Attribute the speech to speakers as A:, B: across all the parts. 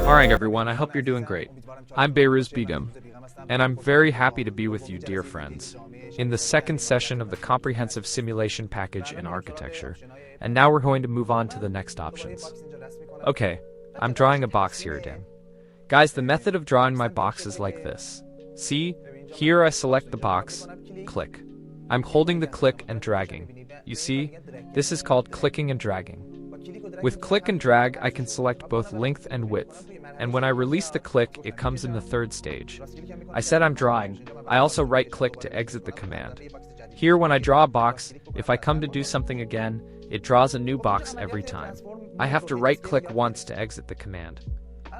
A: Alright everyone, I hope you're doing great. I'm Behrouz Bigham, and I'm very happy to be with you, dear friends, in the second session of the Comprehensive Simulation Package in Architecture, and now we're going to move on to the next options. Okay, I'm drawing a box here again. Guys, the method of drawing my box is like this. See, here I select the box, click. I'm holding the click and dragging. You see, this is called clicking and dragging. With click and drag, I can select both length and width, and when I release the click, it comes in the third stage. I said I'm drawing. I also right-click to exit the command. Here, when I draw a box, if I come to do something again, it draws a new box every time. I have to right-click once to exit the command.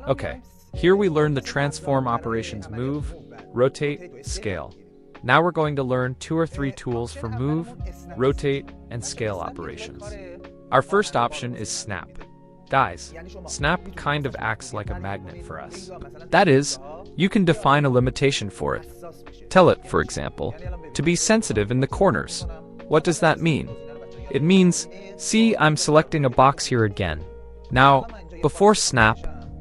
A: Okay, here we learn the transform operations move, rotate, scale. Now we're going to learn 2 or 3 tools for move, rotate, and scale operations. Our first option is snap. Guys, snap kind of acts like a magnet for us. That is, you can define a limitation for it. Tell it, for example, to be sensitive in the corners. What does that mean? It means, see, I'm selecting a box here again. Now, before snap,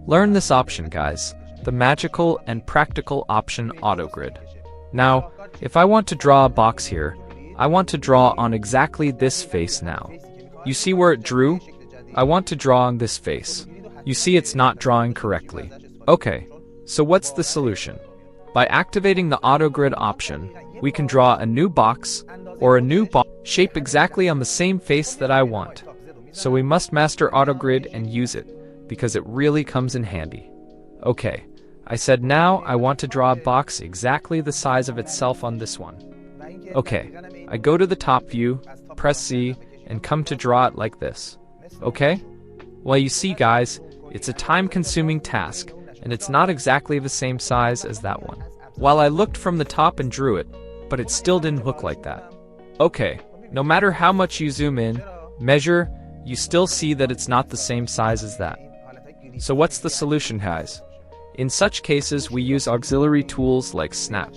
A: learn this option, guys, the magical and practical option AutoGrid. Now, if I want to draw a box here, I want to draw on exactly this face now. You see where it drew? I want to draw on this face. You see it's not drawing correctly. Okay, so what's the solution? By activating the AutoGrid option, we can draw a new box or a new shape exactly on the same face that I want. So we must master AutoGrid and use it, because it really comes in handy. Okay, I said now I want to draw a box exactly the size of itself on this one. Okay, I go to the top view, press C, and come to draw it like this. Okay? Well, you see, guys, it's a time-consuming task, and it's not exactly the same size as that one. Well, I looked from the top and drew it, but it still didn't look like that. Okay, no matter how much you zoom in, measure, you still see that it's not the same size as that. So what's the solution, guys? In such cases, we use auxiliary tools like snap.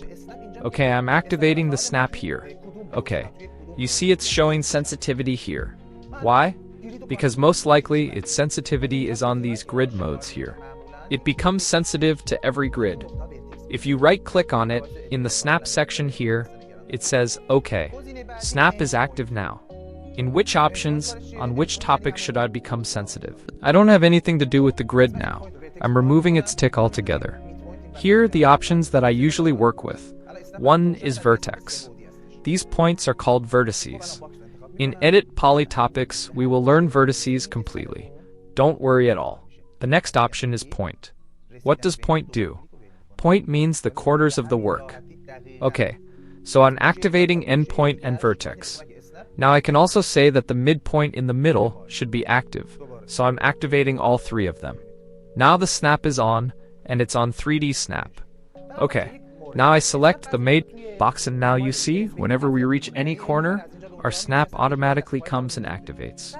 A: Okay, I'm activating the snap here. Okay, you see it's showing sensitivity here. Why? Because most likely its sensitivity is on these grid modes here. It becomes sensitive to every grid. If you right-click on it, in the snap section here, it says, OK, snap is active now. In which options, on which topic should I become sensitive? I don't have anything to do with the grid now. I'm removing its tick altogether. Here are the options that I usually work with. One is Vertex. These points are called vertices. In Edit Polytopics, we will learn vertices completely. Don't worry at all. The next option is Point. What does Point do? Point means the quarters of the work. Okay, so I'm activating Endpoint and Vertex. Now I can also say that the midpoint in the middle should be active, so I'm activating all 3 of them. Now the snap is on, and it's on 3D snap. Okay, now I select the made box, and now you see, whenever we reach any corner, our snap automatically comes and activates.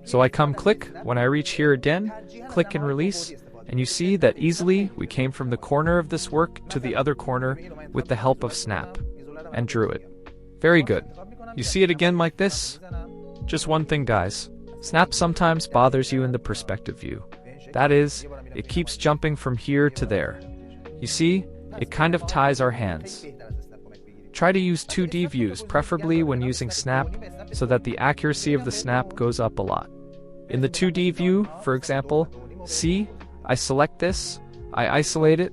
A: So I come click, when I reach here again, click and release, and you see that easily we came from the corner of this work to the other corner with the help of snap, and drew it. Very good. You see it again like this? Just one thing, guys. Snap sometimes bothers you in the perspective view. That is, it keeps jumping from here to there. You see, it kind of ties our hands. Try to use 2D views, preferably when using snap, so that the accuracy of the snap goes up a lot. In the 2D view, for example, see, I select this, I isolate it.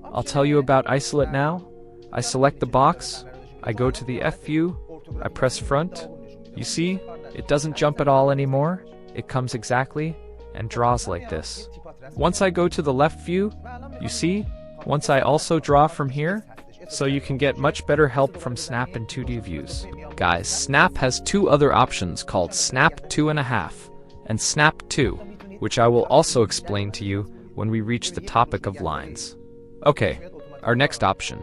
A: I'll tell you about isolate now. I select the box, I go to the F view, I press front. You see, it doesn't jump at all anymore. It comes exactly and draws like this. Once I go to the left view, you see, once I also draw from here, so you can get much better help from snap in 2D views. Guys, snap has 2 other options called snap 2.5 and snap 2, which I will also explain to you when we reach the topic of lines. Okay, our next option.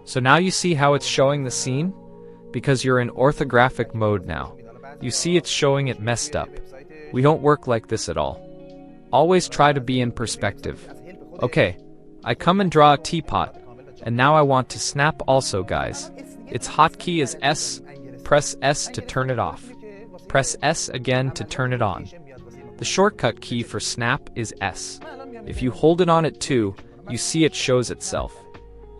A: So now you see how it's showing the scene? Because you're in orthographic mode now. You see it's showing it messed up. We don't work like this at all. Always try to be in perspective. Okay, I come and draw a teapot, and now I want to snap also, guys. Its hotkey is S. Press S to turn it off. Press S again to turn it on. The shortcut key for snap is S. If you hold it on it too, you see it shows itself.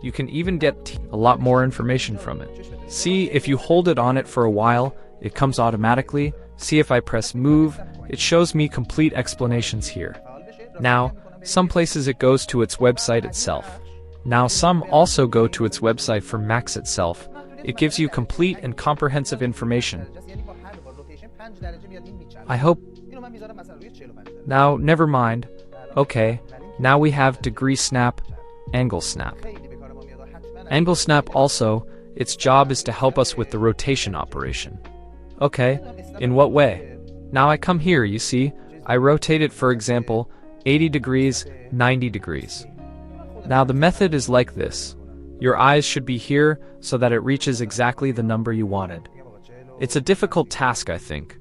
A: You can even get a lot more information from it. See, if you hold it on it for a while, it comes automatically. See, if I press move, it shows me complete explanations here. Now, some places it goes to its website itself. Now some also go to its website for Macs itself. It gives you complete and comprehensive information. I hope. Now, never mind. Okay, now we have degree snap, angle snap. Angle snap also, its job is to help us with the rotation operation. Okay, in what way? Now I come here, you see, I rotate it, for example, 80 degrees, 90 degrees. Now the method is like this. Your eyes should be here so that it reaches exactly the number you wanted. It's a difficult task, I think.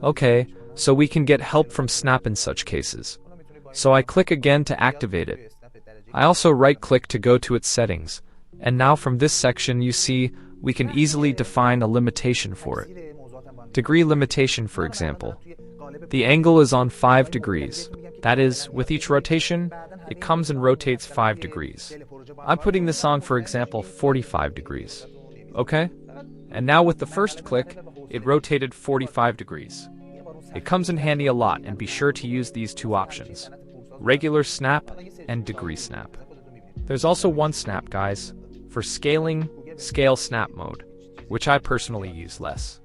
A: Okay, so we can get help from Snap in such cases. So I click again to activate it. I also right-click to go to its settings. And now from this section you see, we can easily define a limitation for it. Degree limitation, for example. The angle is on 5 degrees. That is, with each rotation, it comes and rotates 5 degrees. I'm putting this on, for example, 45 degrees. Okay? And now with the first click, it rotated 45 degrees. It comes in handy a lot, and be sure to use these two options: regular snap and degree snap. There's also one snap, guys, for scaling, scale snap mode, which I personally use less.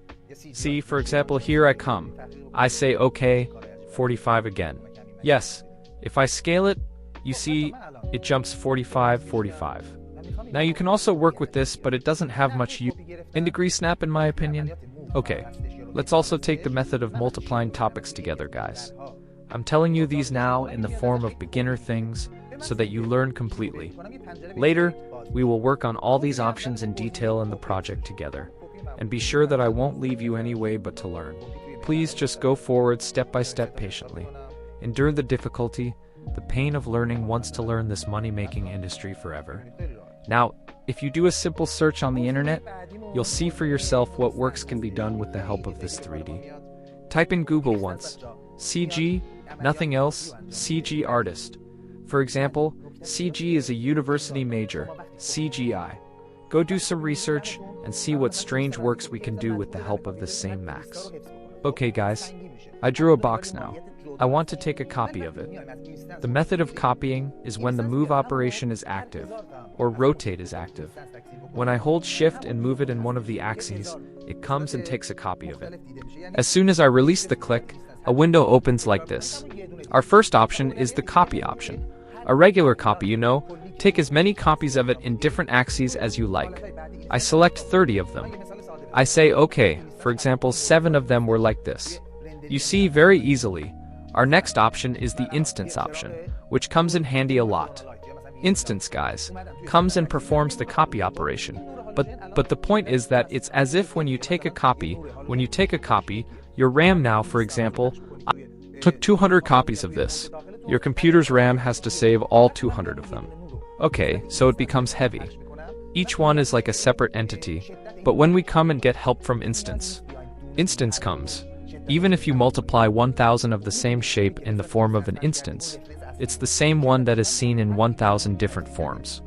A: See, for example, here I come. I say OK, 45 again. Yes, if I scale it, you see, it jumps 45, 45. Now you can also work with this, but it doesn't have much use in degree snap in my opinion. Okay, let's also take the method of multiplying topics together, guys. I'm telling you these now in the form of beginner things, so that you learn completely. Later, we will work on all these options in detail in the project together. And be sure that I won't leave you any way but to learn. Please just go forward step by step patiently. Endure the difficulty, the pain of learning once to learn this money-making industry forever. Now, if you do a simple search on the internet, you'll see for yourself what works can be done with the help of this 3D. Type in Google once, CG, nothing else, CG artist. For example, CG is a university major, CGI. Go do some research and see what strange works we can do with the help of this same Max. Okay guys, I drew a box now. I want to take a copy of it. The method of copying is when the move operation is active, or rotate is active. When I hold shift and move it in one of the axes, it comes and takes a copy of it. As soon as I release the click, a window opens like this. Our first option is the copy option. A regular copy, you know, take as many copies of it in different axes as you like. I select 30 of them. I say OK, for example 7 of them were like this. You see very easily. Our next option is the instance option, which comes in handy a lot. Instance, guys, comes and performs the copy operation, but the point is that it's as if when you take a copy, your RAM now, for example, I took 200 copies of this. Your computer's RAM has to save all 200 of them. Okay, so it becomes heavy. Each one is like a separate entity, but when we come and get help from instance comes. Even if you multiply 1000 of the same shape in the form of an instance, it's the same one that is seen in 1000 different forms.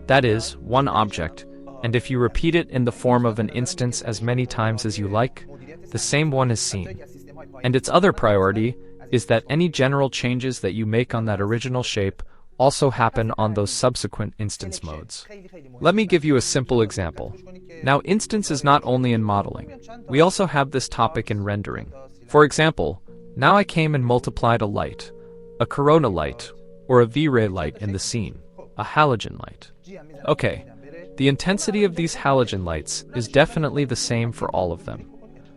A: That is, one object, and if you repeat it in the form of an instance as many times as you like, the same one is seen. And its other priority is that any general changes that you make on that original shape also happen on those subsequent instance modes. Let me give you a simple example. Now, instance is not only in modeling. We also have this topic in rendering. For example, now I came and multiplied a light, a corona light, or a V-ray light in the scene, a halogen light. Okay, the intensity of these halogen lights is definitely the same for all of them.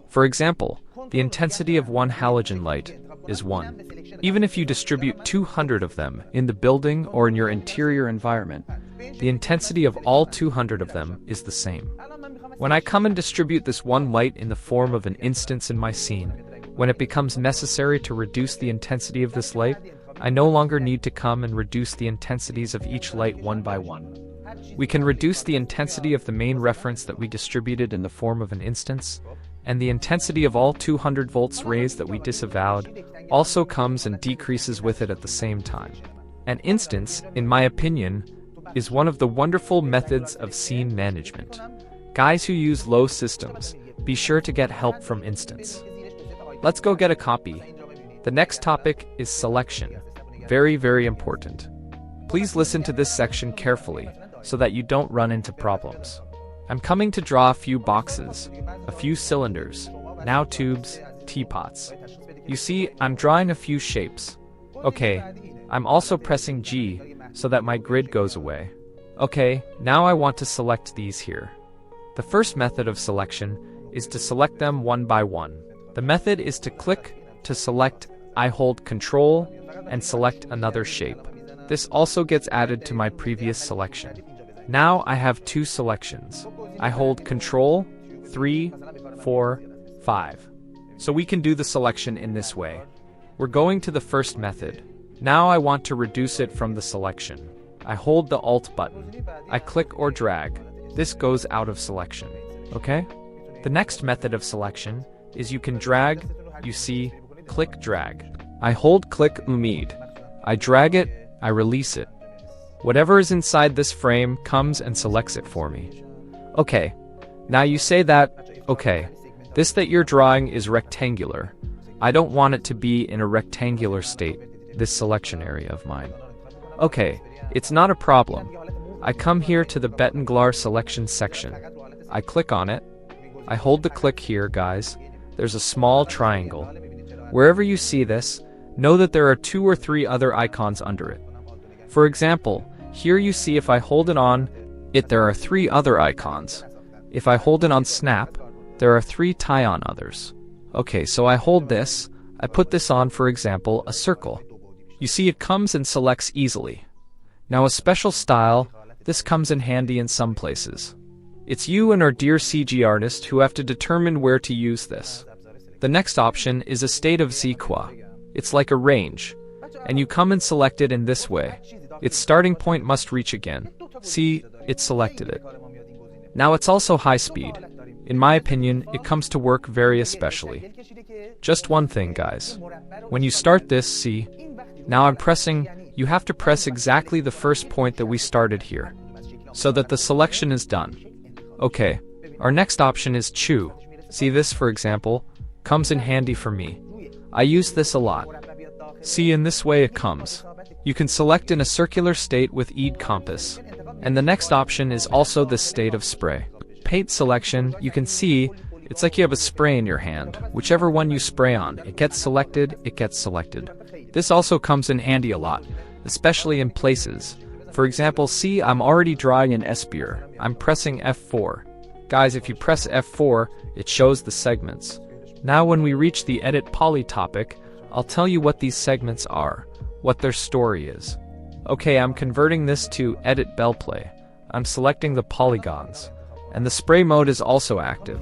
A: For example, the intensity of one halogen light is 1. Even if you distribute 200 of them in the building or in your interior environment, the intensity of all 200 of them is the same. When I come and distribute this one light in the form of an instance in my scene, when it becomes necessary to reduce the intensity of this light, I no longer need to come and reduce the intensities of each light one by one. We can reduce the intensity of the main reference that we distributed in the form of an instance, and the intensity of all 200 volts rays that we disavowed also comes and decreases with it at the same time. An instance, in my opinion, is one of the wonderful methods of scene management. Guys who use low systems, be sure to get help from instance. Let's go get a copy. The next topic is selection. Very, very important. Please listen to this section carefully so that you don't run into problems. I'm coming to draw a few boxes, a few cylinders, now tubes, teapots. You see, I'm drawing a few shapes. Okay, I'm also pressing G so that my grid goes away. Okay, now I want to select these here. The first method of selection is to select them one by one. The method is to click to select. I hold Control and select another shape. This also gets added to my previous selection. Now I have two selections. I hold Control, 3, 4, 5. So we can do the selection in this way. We're going to the first method. Now I want to reduce it from the selection. I hold the Alt button. I click or drag. This goes out of selection. Okay? The next method of selection is you can drag, you see, click drag. I hold click umid. I drag it, I release it. Whatever is inside this frame comes and selects it for me. Okay, now you say that, okay, this that you're drawing is rectangular. I don't want it to be in a rectangular state, this selection area of mine. Okay, it's not a problem. I come here to the Bettenglar selection section. I click on it. I hold the click here, guys. There's a small triangle. Wherever you see this, know that there are 2 or 3 other icons under it. For example, here you see if I hold it on it, there are 3 other icons. If I hold it on snap, there are 3 tie-on others. Okay, so I hold this, I put this on, for example, a circle. You see it comes and selects easily. Now a special style, this comes in handy in some places. It's you and our dear CG artist who have to determine where to use this. The next option is a state of Zqua. It's like a range, and you come and select it in this way. Its starting point must reach again. See, it selected it. Now it's also high speed. In my opinion, it comes to work very especially. Just one thing, guys. When you start this, see, now I'm pressing, you have to press exactly the first point that we started here, so that the selection is done. Okay, our next option is chew. See this, for example, comes in handy for me. I use this a lot. See, in this way it comes. You can select in a circular state with ED compass. And the next option is also this state of spray. Paint selection, you can see, it's like you have a spray in your hand. Whichever one you spray on, it gets selected, it gets selected. This also comes in handy a lot, especially in places. For example, see, I'm already drawing an S-beer. I'm pressing F4. Guys, if you press F4, it shows the segments. Now when we reach the edit poly topic, I'll tell you what these segments are, what their story is. Okay, I'm converting this to edit bell play. I'm selecting the polygons. And the spray mode is also active.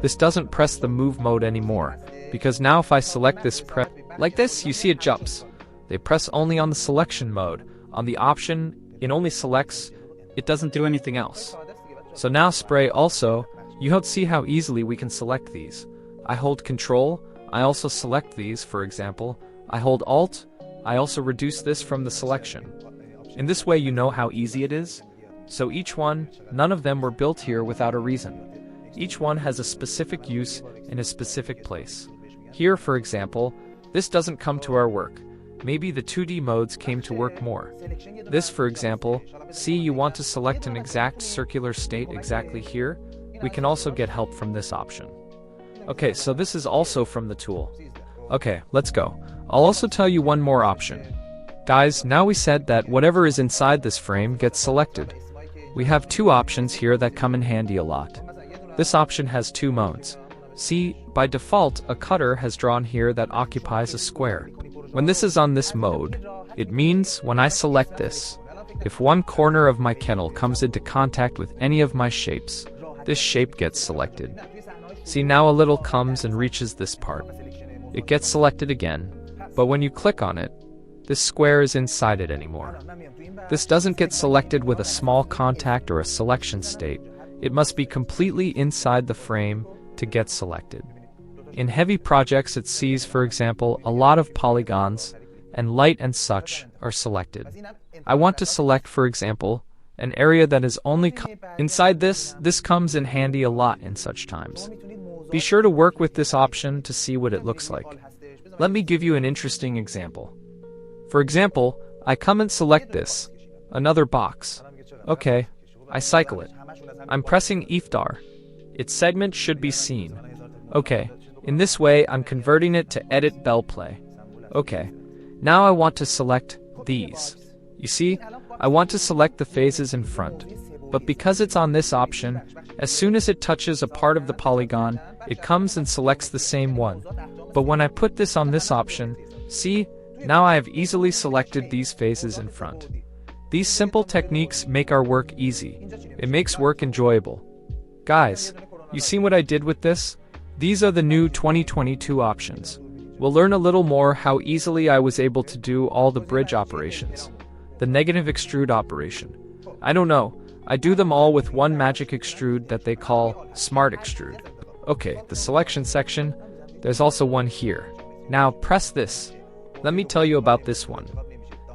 A: This doesn't press the move mode anymore, because now if I select this like this, you see it jumps. They press only on the selection mode. On the option, it only selects, it doesn't do anything else. So now spray also, you don't see how easily we can select these. I hold Control, I also select these, for example. I hold Alt, I also reduce this from the selection. In this way you know how easy it is. So each one, none of them were built here without a reason. Each one has a specific use in a specific place. Here, for example, this doesn't come to our work. Maybe the 2D modes came to work more. This, for example, see, you want to select an exact circular state exactly here. We can also get help from this option. Okay, so this is also from the tool. Okay, let's go. I'll also tell you one more option. Guys, now we said that whatever is inside this frame gets selected. We have 2 options here that come in handy a lot. This option has 2 modes. See, by default, a cutter has drawn here that occupies a square. When this is on this mode, it means when I select this, if one corner of my kennel comes into contact with any of my shapes, this shape gets selected. See, now a little comes and reaches this part. It gets selected again, but when you click on it, this square is inside it anymore. This doesn't get selected with a small contact or a selection state. It must be completely inside the frame to get selected. In heavy projects it sees, for example, a lot of polygons, and light and such are selected. I want to select, for example, an area that is only inside this. This comes in handy a lot in such times. Be sure to work with this option to see what it looks like. Let me give you an interesting example. For example, I come and select this, another box. Okay, I cycle it. I'm pressing Iftar. Its segment should be seen. Okay, in this way I'm converting it to edit bell play. Okay, now I want to select these. You see, I want to select the phases in front, but because it's on this option, as soon as it touches a part of the polygon, it comes and selects the same one. But when I put this on this option, see, now I have easily selected these phases in front. These simple techniques make our work easy. It makes work enjoyable. Guys, you see what I did with this? These are the new 2022 options. We'll learn a little more how easily I was able to do all the bridge operations. The negative extrude operation. I don't know, I do them all with one magic extrude that they call Smart Extrude. Okay, the selection section, there's also one here. Now press this. Let me tell you about this one.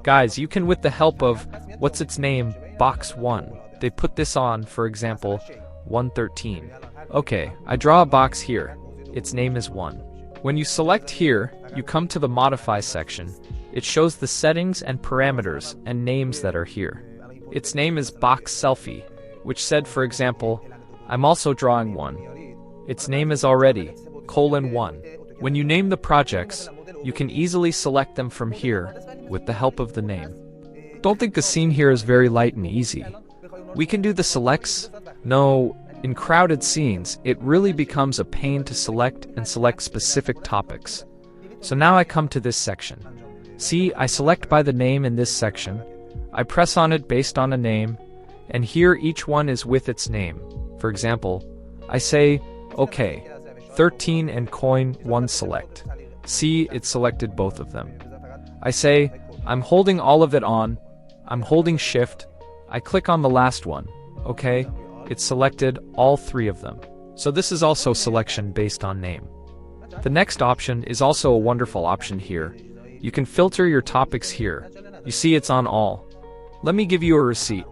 A: Guys, you can, with the help of, what's its name, box 1. They put this on, for example, 113. Okay, I draw a box here. Its name is 1. When you select here, you come to the Modify section. It shows the settings and parameters and names that are here. Its name is Box Selfie, which said, for example, I'm also drawing one. Its name is already, :1. When you name the projects, you can easily select them from here with the help of the name. Don't think the scene here is very light and easy. We can do the selects. No, in crowded scenes, it really becomes a pain to select and select specific topics. So now I come to this section. See, I select by the name in this section. I press on it based on a name, and here each one is with its name. For example, I say, OK, 13 and :1 select. See, it selected both of them. I say, I'm holding all of it on. I'm holding Shift. I click on the last one. OK, it selected all 3 of them. So this is also selection based on name. The next option is also a wonderful option here. You can filter your topics here. You see it's on all. Let me give you a receipt.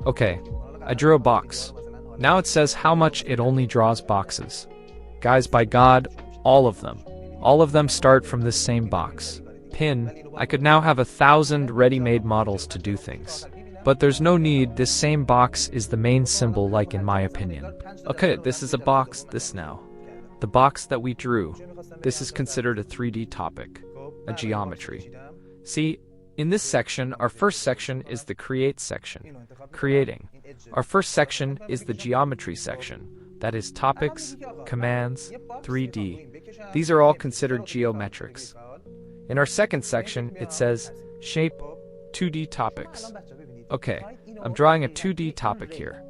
A: Okay, I drew a box. Now it says how much it only draws boxes. Guys, by God, all of them. All of them start from this same box. Pin, I could now have 1,000 ready-made models to do things. But there's no need, this same box is the main symbol, like in my opinion. Okay, this is a box, this now. The box that we drew. This is considered a 3D topic, a geometry. See, in this section, our first section is the Create section, creating. Our first section is the Geometry section, that is topics, commands, 3D. These are all considered geometrics. In our second section, it says Shape, 2D topics. Okay, I'm drawing a 2D topic here.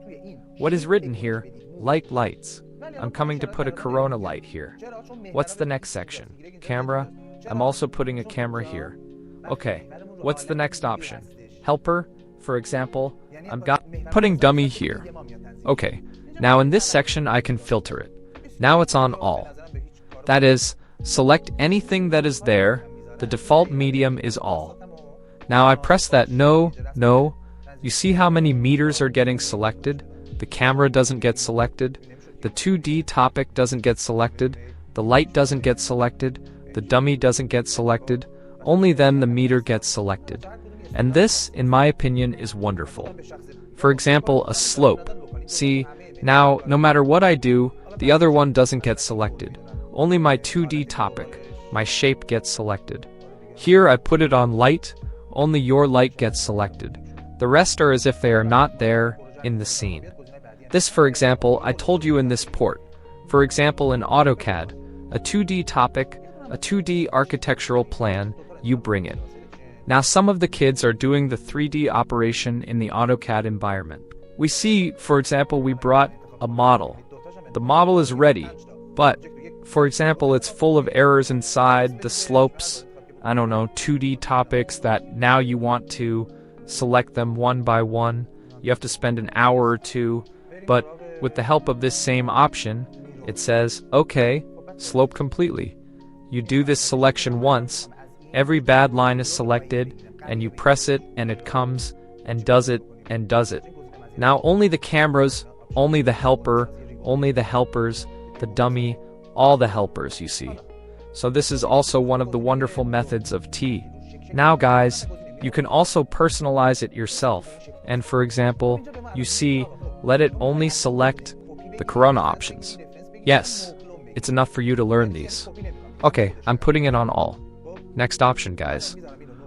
A: What is written here? Lights. I'm coming to put a corona light here. What's the next section? Camera. I'm also putting a camera here. Okay, what's the next option? Helper. For example, I'm putting dummy here. Okay, now in this section I can filter it. Now it's on all. That is, select anything that is there. The default medium is all. Now I press that no. You see how many meters are getting selected? The camera doesn't get selected. The 2D topic doesn't get selected. The light doesn't get selected. The dummy doesn't get selected. Only then the meter gets selected. And this, in my opinion, is wonderful. For example, a slope. See, now, no matter what I do, the other one doesn't get selected. Only my 2D topic, my shape gets selected. Here I put it on light. Only your light gets selected. The rest are as if they are not there in the scene. This, for example, I told you in this port. For example, in AutoCAD, a 2D topic, a 2D architectural plan, you bring it. Now some of the kids are doing the 3D operation in the AutoCAD environment. We see, for example, we brought a model. The model is ready, but, for example, it's full of errors inside, the slopes, 2D topics that now you want to select them one by one. You have to spend an hour or two, but with the help of this same option, it says, okay, slope completely. You do this selection once, Every bad line is selected, and you press it, and it comes, and does it, and does it. Now only the cameras, only the helper, only the helpers, the dummy, all the helpers you see. So this is also one of the wonderful methods of T. Now guys, you can also personalize it yourself. And for example, you see, let it only select the Corona options. Yes, it's enough for you to learn these. Okay, I'm putting it on all. Next option, guys.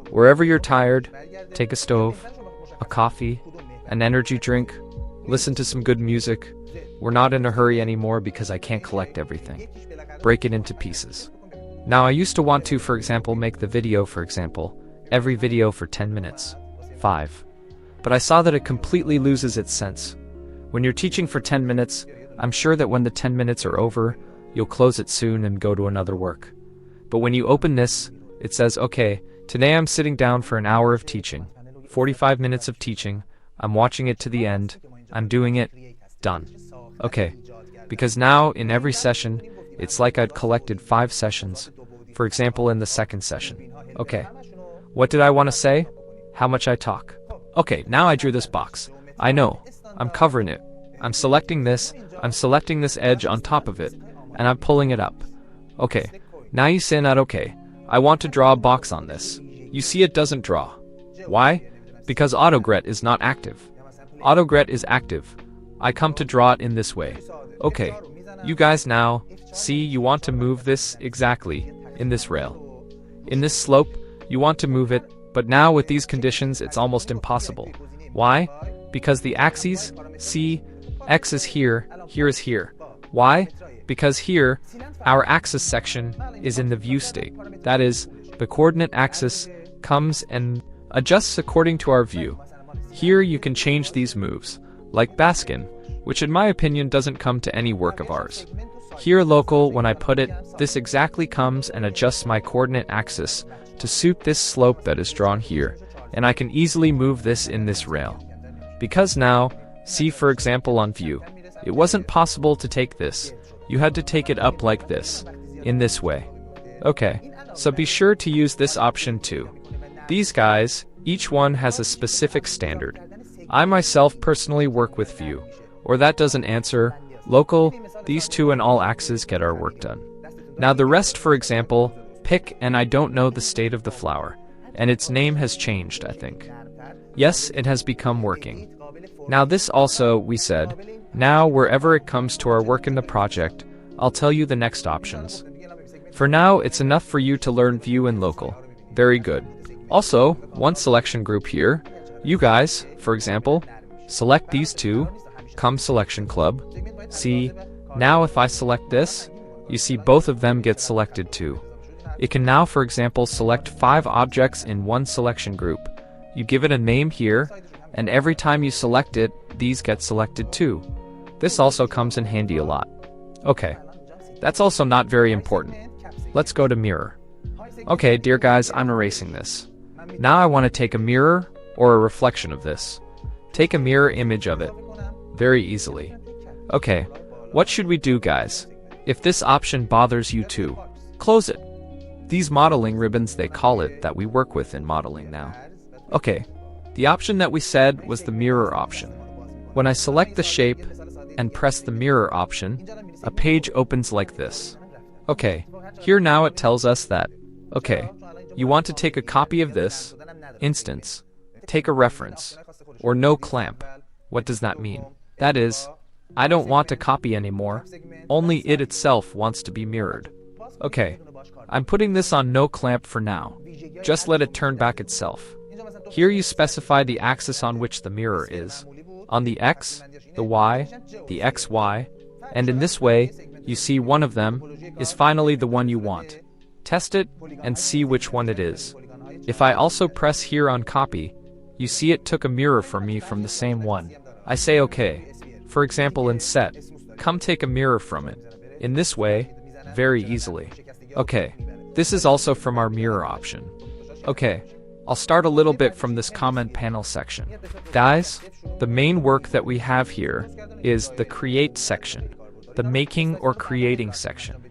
A: Wherever you're tired, take a stove, a coffee, an energy drink, listen to some good music. We're not in a hurry anymore because I can't collect everything. Break it into pieces. Now I used to want to, for example, make the video, for example, every video for 10 minutes. 5. But I saw that it completely loses its sense. When you're teaching for 10 minutes, I'm sure that when the 10 minutes are over, you'll close it soon and go to another work. But when you open this, it says, okay, today I'm sitting down for an hour of teaching, 45 minutes of teaching, I'm watching it to the end, I'm doing it, done. Okay, because now in every session, it's like I'd collected 5 sessions, for example in the second session. Okay, what did I want to say? How much I talk. Okay, now I drew this box. I know, I'm covering it. I'm selecting this edge on top of it, and I'm pulling it up. Okay, now you say that okay, I want to draw a box on this. You see it doesn't draw. Why? Because AutoGrid is not active. AutoGrid is active. I come to draw it in this way. Okay, you guys now, see you want to move this exactly, in this rail. In this slope, you want to move it, but now with these conditions it's almost impossible. Why? Because the axes, see, X is here, here is here. Why? Because here, our axis section is in the view state. That is, the coordinate axis comes and adjusts according to our view. Here you can change these moves, like Baskin, which in my opinion doesn't come to any work of ours. Here local, when I put it, this exactly comes and adjusts my coordinate axis to suit this slope that is drawn here, and I can easily move this in this rail. Because now, see for example on view, it wasn't possible to take this. You had to take it up like this, in this way. Okay, so be sure to use this option too. These guys, each one has a specific standard. I myself personally work with view, or that doesn't answer, local, these two and all axes get our work done. Now the rest, for example, pick and I don't know the state of the flower, and its name has changed, I think. Yes, it has become working. Now this also, we said, now wherever it comes to our work in the project, I'll tell you the next options. For now, it's enough for you to learn view and local. Very good. Also, one selection group here, you guys, for example, select these two, come selection club. See, now if I select this, you see both of them get selected too. It can now, for example, select 5 objects in one selection group. You give it a name here, and every time you select it, these get selected too. This also comes in handy a lot. Okay, that's also not very important. Let's go to mirror. Okay, dear guys, I'm erasing this. Now I want to take a mirror, or a reflection of this. Take a mirror image of it. Very easily. Okay, what should we do, guys? If this option bothers you too, close it. These modeling ribbons, they call it, that we work with in modeling now. Okay, the option that we said was the mirror option. When I select the shape and press the mirror option, a page opens like this. Okay, here now it tells us that, okay, you want to take a copy of this, instance, take a reference, or no clamp. What does that mean? That is, I don't want to copy anymore, only it itself wants to be mirrored. Okay, I'm putting this on no clamp for now. Just let it turn back itself. Here you specify the axis on which the mirror is. On the X, the Y, the XY, and in this way, you see one of them is finally the one you want. Test it and see which one it is. If I also press here on copy, you see it took a mirror for me from the same one. I say okay. For example in set, come take a mirror from it. In this way, very easily. Okay, this is also from our mirror option. Okay, I'll start a little bit from this comment panel section. Guys, the main work that we have here is the create section, the making or creating section.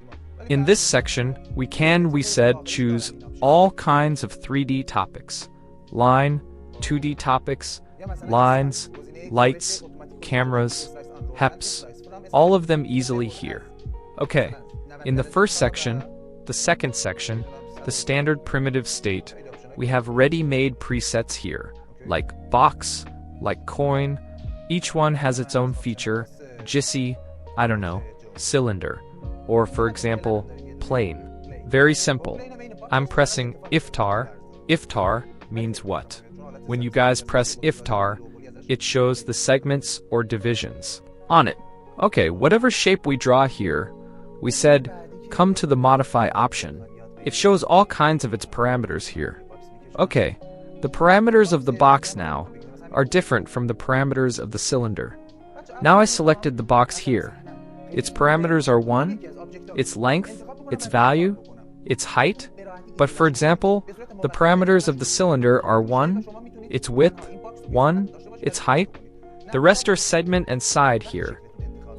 A: In this section, we said choose all kinds of 3D topics. Line, 2D topics, lines, lights, cameras, HEPs, all of them easily here. Okay, in the first section, the second section, the standard primitive state, we have ready-made presets here, like box, like coin. Each one has its own feature, GISI, I don't know, cylinder, or for example, plane. Very simple. I'm pressing iftar. Iftar means what? When you guys press iftar, it shows the segments or divisions on it. Okay, whatever shape we draw here, we said, come to the modify option. It shows all kinds of its parameters here. Okay, the parameters of the box now are different from the parameters of the cylinder. Now I selected the box here. Its parameters are 1, its length, its value, its height. But for example, the parameters of the cylinder are 1, its width, 1, its height. The rest are segment and side here.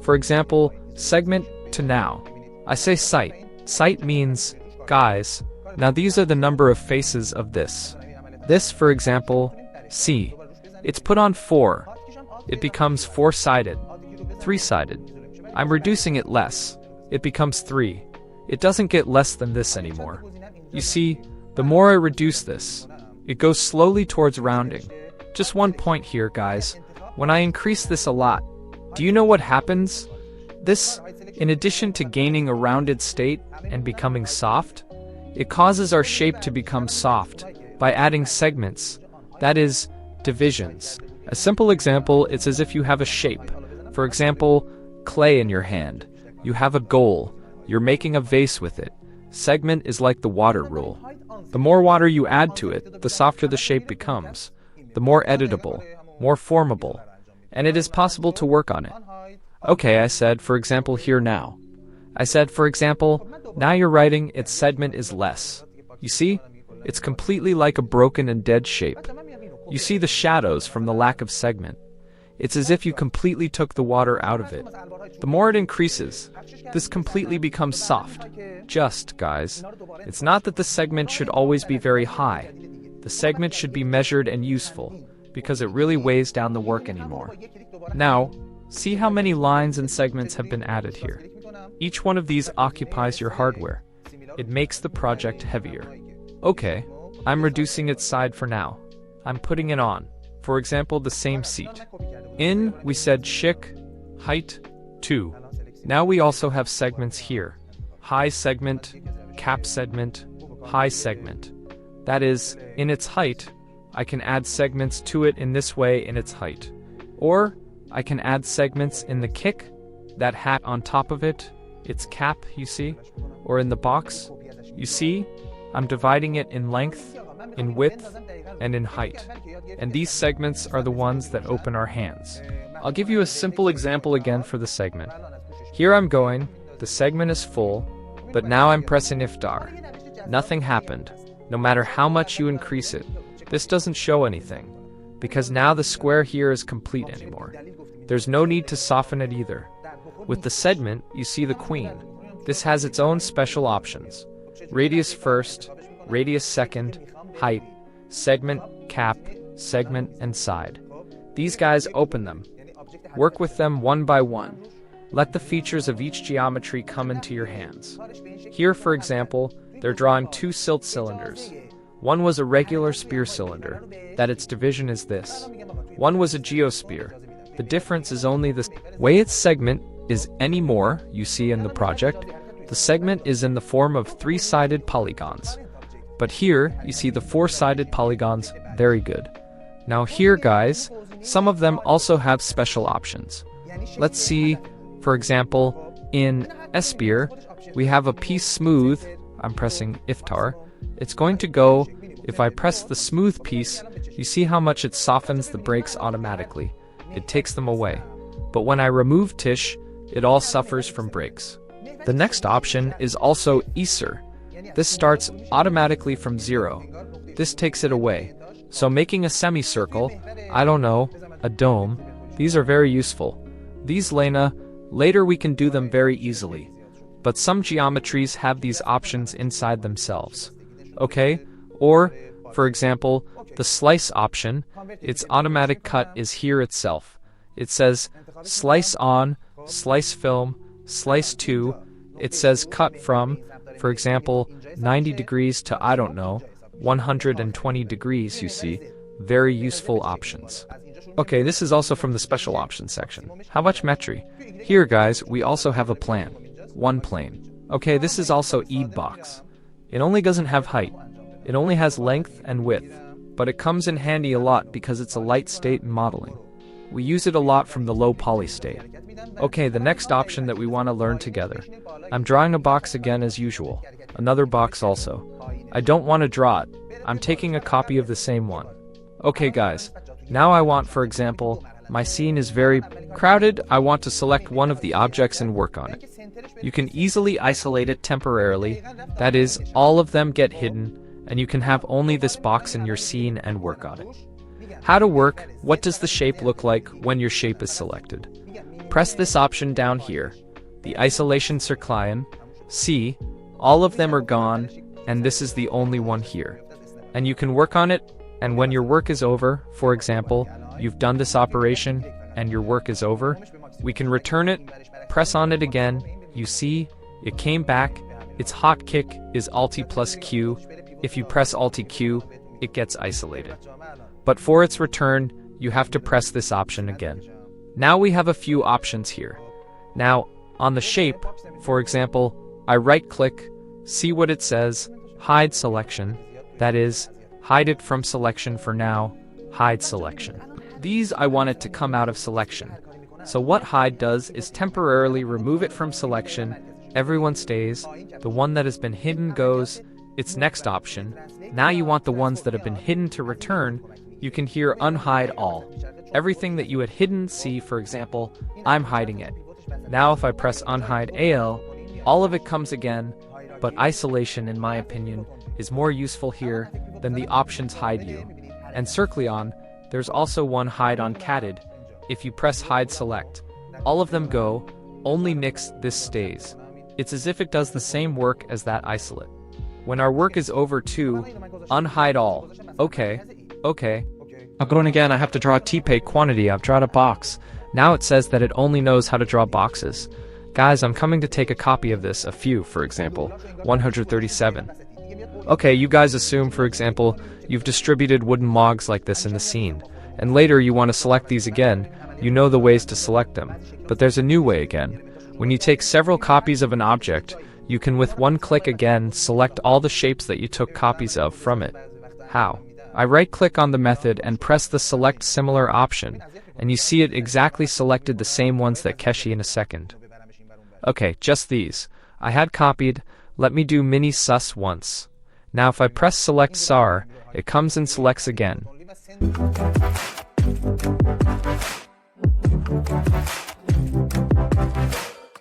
A: For example, segment to now. I say sight. Sight means, guys, now these are the number of faces of this. This, for example, C. It's put on 4. It becomes 4-sided, 3-sided. I'm reducing it less. It becomes 3. It doesn't get less than this anymore. You see, the more I reduce this, it goes slowly towards rounding. Just one point here, guys. When I increase this a lot, do you know what happens? This, in addition to gaining a rounded state and becoming soft, it causes our shape to become soft by adding segments, that is, divisions. A simple example, it's as if you have a shape. For example, clay in your hand. You have a goal. You're making a vase with it. Segment is like the water rule. The more water you add to it, the softer the shape becomes, the more editable, more formable, and it is possible to work on it. Okay, I said, for example, here now. I said, for example, now you're writing its segment is less. You see? It's completely like a broken and dead shape. You see the shadows from the lack of segment. It's as if you completely took the water out of it. The more it increases, this completely becomes soft. Just, guys, it's not that the segment should always be very high. The segment should be measured and useful, because it really weighs down the work anymore. Now, see how many lines and segments have been added here. Each one of these occupies your hardware. It makes the project heavier. Okay, I'm reducing its side for now. I'm putting it on. For example, the same seat. In, we said chic, height, 2. Now we also have segments here. High segment, cap segment, high segment. That is, in its height, I can add segments to it in this way in its height. Or, I can add segments in the kick, that hat on top of it, its cap, you see? Or in the box. You see? I'm dividing it in length, in width, and in height. And these segments are the ones that open our hands. I'll give you a simple example again for the segment. Here I'm going, the segment is full, but now I'm pressing iftar. Nothing happened. No matter how much you increase it, this doesn't show anything, because now the square here is complete anymore. There's no need to soften it either. With the segment, you see the queen. This has its own special options. Radius first, radius second, height, segment, cap, segment, and side. These guys open them. Work with them one by one. Let the features of each geometry come into your hands. Here, for example, they're drawing 2 silt cylinders. One was a regular spear cylinder, that its division is this. One was a geosphere. The difference is only the way its segment is anymore, you see in the project. The segment is in the form of 3-sided polygons. But here, you see the 4-sided polygons, very good. Now here, guys, some of them also have special options. Let's see, for example, in S-spear, we have a piece smooth. I'm pressing iftar. It's going to go, if I press the smooth piece, you see how much it softens the breaks automatically. It takes them away. But when I remove Tish, it all suffers from breaks. The next option is also Easer. This starts automatically from 0. This takes it away. So making a semicircle, I don't know, a dome, these are very useful. These later we can do them very easily. But some geometries have these options inside themselves. okay? Or, for example, the slice option, its automatic cut is here itself. It says slice on, slice film, slice to, it says cut from, for example, 90 degrees to, I don't know, 120 degrees, you see. Very useful options. Okay, this is also from the special options section. How much metry? Here, guys, we also have a plan. One plane. Okay, this is also box. It only doesn't have height. It only has length and width. But it comes in handy a lot because it's a light state in modeling. We use it a lot from the low poly state. Okay, the next option that we want to learn together. I'm drawing a box again as usual. Another box also. I don't want to draw it. I'm taking a copy of the same one. Okay guys, now I want, for example, my scene is very crowded. I want to select one of the objects and work on it. You can easily isolate it temporarily. That is, all of them get hidden, and you can have only this box in your scene and work on it. How to work? What does the shape look like when your shape is selected? Press this option down here. The isolation circlion. See, all of them are gone, and this is the only one here. And you can work on it, and when your work is over, for example, you've done this operation, and your work is over, we can return it, press on it again, you see, it came back, its hotkey is Alt plus Q. If you press Alt Q, it gets isolated. But for its return, you have to press this option again. Now we have a few options here. Now, on the shape, for example, I right-click, see what it says, hide selection, that is, hide it from selection for now, hide selection. These I want it to come out of selection. So what hide does is temporarily remove it from selection, everyone stays, the one that has been hidden goes, its next option. Now you want the ones that have been hidden to return, you can here unhide all. Everything that you had hidden, see for example, I'm hiding it. Now if I press unhide AL, all of it comes again, but isolation in my opinion is more useful here than the options hide you. And Circlion, there's also one hide on catted. If you press hide select, all of them go, only nix this stays. It's as if it does the same work as that isolate. When our work is over too, unhide all. Okay. Now going again, I have to draw a TPay quantity. I've drawn a box. Now it says that it only knows how to draw boxes. Guys, I'm coming to take a copy of this, a few, for example, 137. Okay, you guys assume, for example, you've distributed wooden logs like this in the scene, and later you want to select these again. You know the ways to select them, but there's a new way again. When you take several copies of an object, you can with one click again select all the shapes that you took copies of from it. How? I right-click on the method and press the Select Similar option, and you see it exactly selected the same ones that Keshi in a second. Okay, just these. I had copied. Let me do mini sus once. Now if I press Select SAR, it comes and selects again.